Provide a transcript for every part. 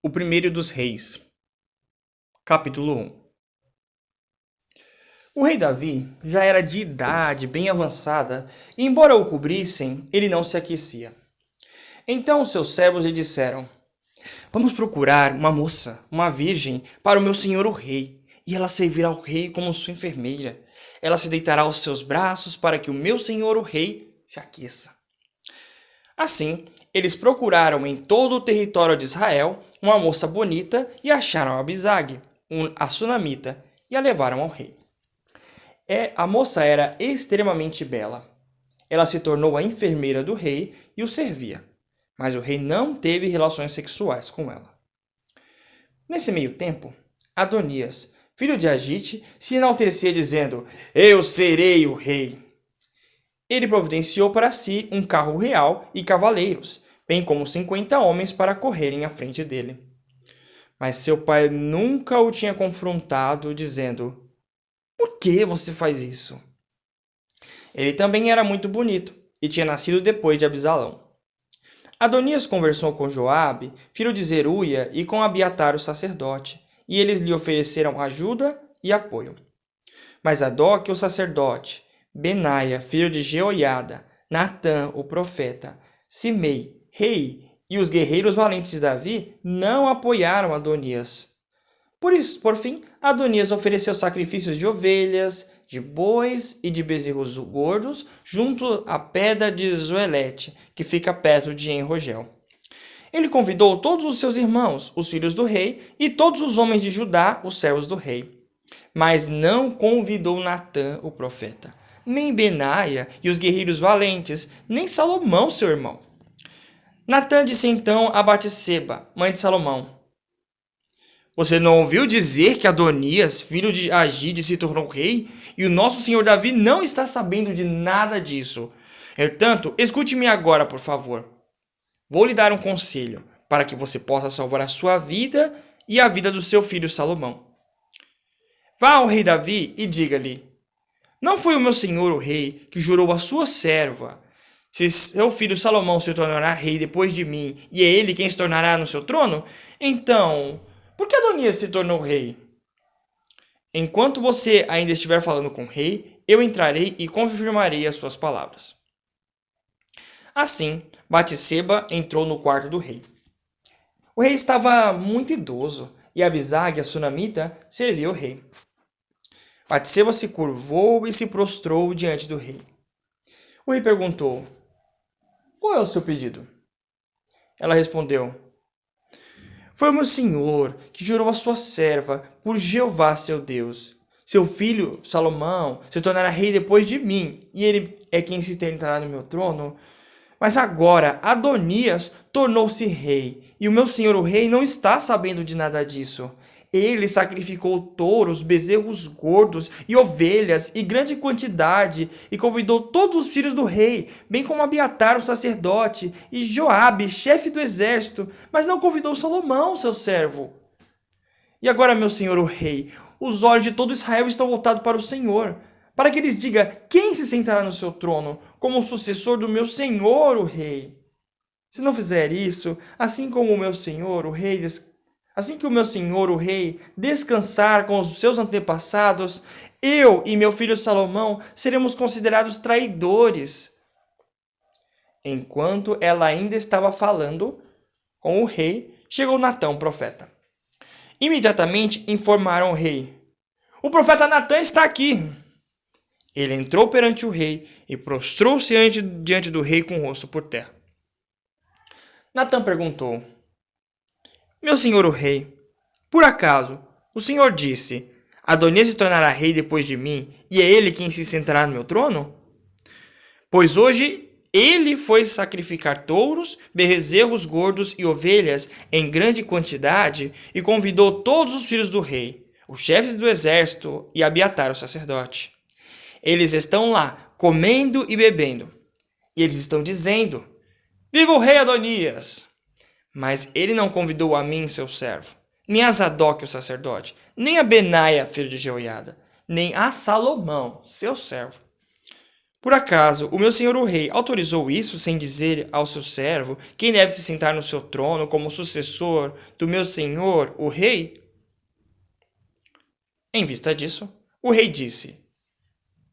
O primeiro dos reis. Capítulo 1. O rei Davi já era de idade bem avançada, e embora o cobrissem, ele não se aquecia. Então seus servos lhe disseram: Vamos procurar uma moça, uma virgem, para o meu senhor o rei, e ela servirá ao rei como sua enfermeira. Ela se deitará aos seus braços para que o meu senhor o rei se aqueça. Assim, eles procuraram em todo o território de Israel uma moça bonita e acharam Abisag, a sunamita, e a levaram ao rei. A moça era extremamente bela. Ela se tornou a enfermeira do rei e o servia, mas o rei não teve relações sexuais com ela. Nesse meio tempo, Adonias, filho de Agite, se enaltecia dizendo: Eu serei o rei. Ele providenciou para si um carro real e cavaleiros, bem como 50 homens para correrem à frente dele. Mas seu pai nunca o tinha confrontado, dizendo: Por que você faz isso? Ele também era muito bonito e tinha nascido depois de Abisalão. Adonias conversou com Joabe, filho de Zeruia, e com Abiatar o sacerdote, e eles lhe ofereceram ajuda e apoio. Mas Zadok, o sacerdote, Benaia, filho de Jeoiada, Natã, o profeta, Simei, rei, e os guerreiros valentes de Davi não apoiaram Adonias. Por fim, Adonias ofereceu sacrifícios de ovelhas, de bois e de bezerros gordos junto à pedra de Zoelete, que fica perto de En-Rogel. Ele convidou todos os seus irmãos, os filhos do rei, e todos os homens de Judá, os servos do rei. Mas não convidou Natã, o profeta, nem Benaia e os guerreiros valentes, nem Salomão, seu irmão. Natã disse então a Batseba, mãe de Salomão: Você não ouviu dizer que Adonias, filho de Agide, se tornou rei? E o nosso senhor Davi não está sabendo de nada disso. Portanto, escute-me agora, por favor. Vou lhe dar um conselho, para que você possa salvar a sua vida e a vida do seu filho Salomão. Vá ao rei Davi e diga-lhe: Não foi o meu senhor o rei que jurou a sua serva: Se seu filho Salomão se tornará rei depois de mim, e é ele quem se tornará no seu trono? Então, por que Adonias se tornou rei? Enquanto você ainda estiver falando com o rei, eu entrarei e confirmarei as suas palavras. Assim, Batseba entrou no quarto do rei. O rei estava muito idoso e Abisag, a sunamita, servia o rei. Batseba se curvou e se prostrou diante do rei. O rei perguntou: Qual é o seu pedido? Ela respondeu: Foi o meu senhor que jurou a sua serva por Jeová seu Deus. Seu filho, Salomão, se tornará rei depois de mim, e ele é quem se sentará no meu trono. Mas agora Adonias tornou-se rei, e o meu senhor o rei não está sabendo de nada disso. Ele sacrificou touros, bezerros gordos e ovelhas em grande quantidade, e convidou todos os filhos do rei, bem como Abiatar, o sacerdote, e Joabe, chefe do exército, mas não convidou Salomão, seu servo. E agora, meu senhor o rei, os olhos de todo Israel estão voltados para o Senhor, para que eles digam quem se sentará no seu trono, como o sucessor do meu senhor o rei. Se não fizer isso, assim que o meu senhor o rei descansar com os seus antepassados, eu e meu filho Salomão seremos considerados traidores. Enquanto ela ainda estava falando com o rei, chegou Natã, o profeta. Imediatamente informaram o rei: O profeta Natã está aqui. Ele entrou perante o rei e prostrou-se diante do rei com o rosto por terra. Natã perguntou: Meu senhor o rei, por acaso o senhor disse: Adonias se tornará rei depois de mim, e é ele quem se sentará no meu trono? Pois hoje ele foi sacrificar touros, bezerros gordos e ovelhas em grande quantidade e convidou todos os filhos do rei, os chefes do exército e Abiatar, o sacerdote. Eles estão lá, comendo e bebendo. E eles estão dizendo: Viva o rei Adonias! Mas ele não convidou a mim, seu servo, nem a Zadok, o sacerdote, nem a Benaia, filho de Jeoiada, nem a Salomão, seu servo. Por acaso, o meu senhor o rei autorizou isso sem dizer ao seu servo quem deve se sentar no seu trono como sucessor do meu senhor, o rei? Em vista disso, o rei disse: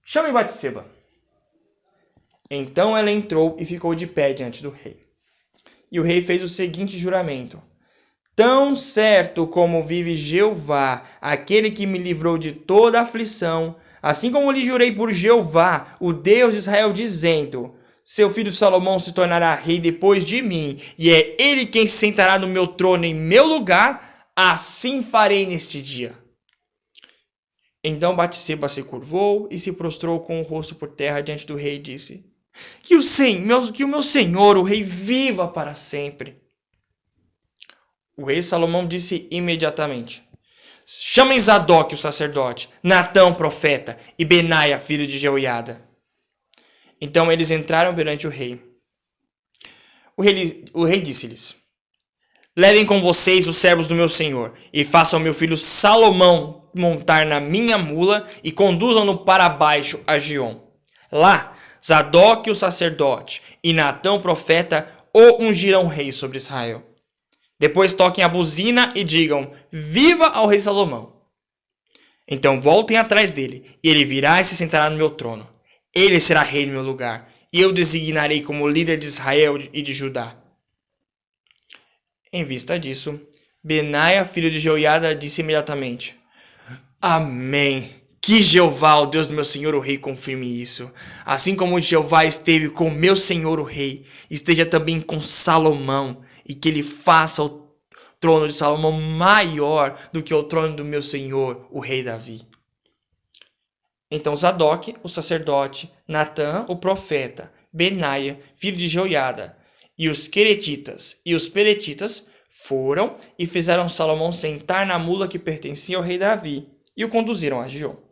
Chame Batseba. Então ela entrou e ficou de pé diante do rei. E o rei fez o seguinte juramento: Tão certo como vive Jeová, aquele que me livrou de toda aflição, assim como lhe jurei por Jeová, o Deus de Israel, dizendo: Seu filho Salomão se tornará rei depois de mim, e é ele quem se sentará no meu trono em meu lugar, assim farei neste dia. Então Batseba se curvou e se prostrou com o rosto por terra diante do rei e disse: que o meu senhor, o rei, viva para sempre. O rei Salomão disse imediatamente: Chamem Zadok, o sacerdote, Natã, o profeta, e Benaia, filho de Jeoiada. Então eles entraram perante o rei. O rei disse-lhes: Levem com vocês os servos do meu senhor, e façam meu filho Salomão montar na minha mula, e conduzam-no para baixo a Giom. Lá, Zadok, o sacerdote, e Natã, o profeta, o ungirão rei sobre Israel. Depois toquem a buzina e digam: Viva ao rei Salomão! Então voltem atrás dele, e ele virá e se sentará no meu trono. Ele será rei no meu lugar, e eu o designarei como líder de Israel e de Judá. Em vista disso, Benaia, filho de Jeoiada, disse imediatamente: Amém! Que Jeová, o Deus do meu senhor o rei, confirme isso. Assim como Jeová esteve com meu senhor o rei, esteja também com Salomão, e que ele faça o trono de Salomão maior do que o trono do meu senhor, o rei Davi. Então Zadok, o sacerdote, Natã, o profeta, Benaia, filho de Jeoiada, e os queretitas e os peretitas foram e fizeram Salomão sentar na mula que pertencia ao rei Davi, e o conduziram a Giom.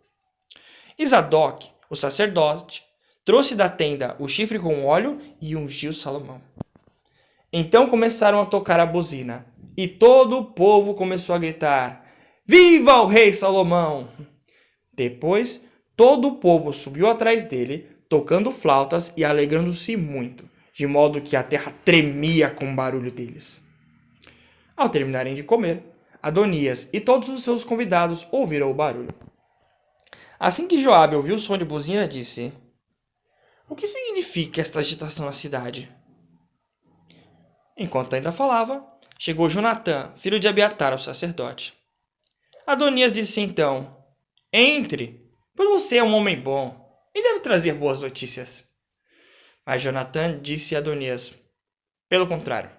E Zadok, o sacerdote, trouxe da tenda o chifre com óleo e ungiu Salomão. Então começaram a tocar a buzina, e todo o povo começou a gritar: Viva o rei Salomão! Depois, todo o povo subiu atrás dele, tocando flautas e alegrando-se muito, de modo que a terra tremia com o barulho deles. Ao terminarem de comer, Adonias e todos os seus convidados ouviram o barulho. Assim que Joabe ouviu o som de buzina, disse: O que significa esta agitação na cidade? Enquanto ainda falava, chegou Jonatã, filho de Abiatar, o sacerdote. Adonias disse então: Entre, pois você é um homem bom e deve trazer boas notícias. Mas Jonatã disse a Adonias: Pelo contrário,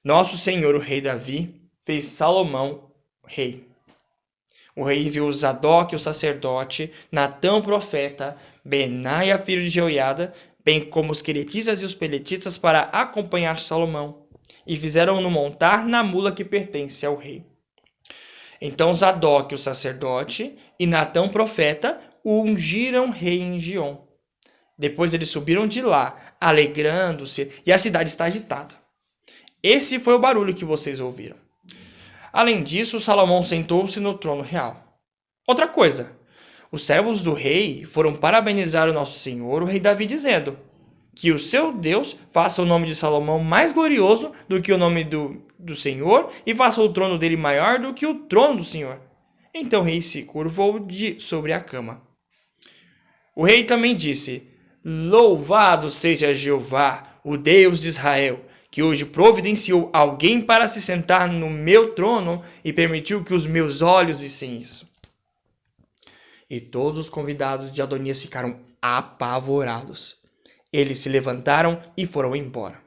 nosso senhor o rei Davi fez Salomão rei. O rei enviou Zadok, o sacerdote, Natã, o profeta, Benaia, filho de Jeoiada, bem como os queretitas e os peletitas para acompanhar Salomão, e fizeram-no montar na mula que pertence ao rei. Então Zadok, o sacerdote, e Natã, o profeta, o ungiram rei em Giom. Depois eles subiram de lá, alegrando-se, e a cidade está agitada. Esse foi o barulho que vocês ouviram. Além disso, Salomão sentou-se no trono real. Outra coisa, os servos do rei foram parabenizar o nosso senhor, o rei Davi, dizendo: Que o seu Deus faça o nome de Salomão mais glorioso do que o nome do Senhor, e faça o trono dele maior do que o trono do Senhor. Então o rei se curvou sobre a cama. O rei também disse: Louvado seja Jeová, o Deus de Israel, que hoje providenciou alguém para se sentar no meu trono e permitiu que os meus olhos vissem isso. E todos os convidados de Adonias ficaram apavorados. Eles se levantaram e foram embora.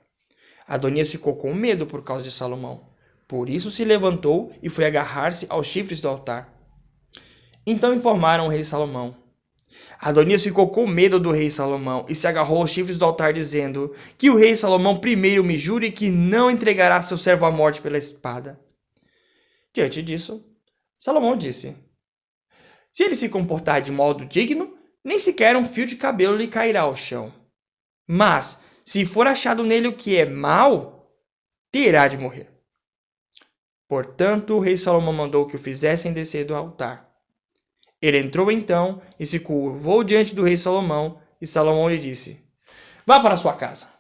Adonias ficou com medo por causa de Salomão. Por isso se levantou e foi agarrar-se aos chifres do altar. Então informaram o rei Salomão. Adonias ficou com medo do rei Salomão e se agarrou aos chifres do altar, dizendo: Que o rei Salomão primeiro me jure que não entregará seu servo à morte pela espada. Diante disso, Salomão disse: Se ele se comportar de modo digno, nem sequer um fio de cabelo lhe cairá ao chão. Mas, se for achado nele o que é mal, terá de morrer. Portanto, o rei Salomão mandou que o fizessem descer do altar. Ele entrou então e se curvou diante do rei Salomão, E Salomão lhe disse: Vá para sua casa.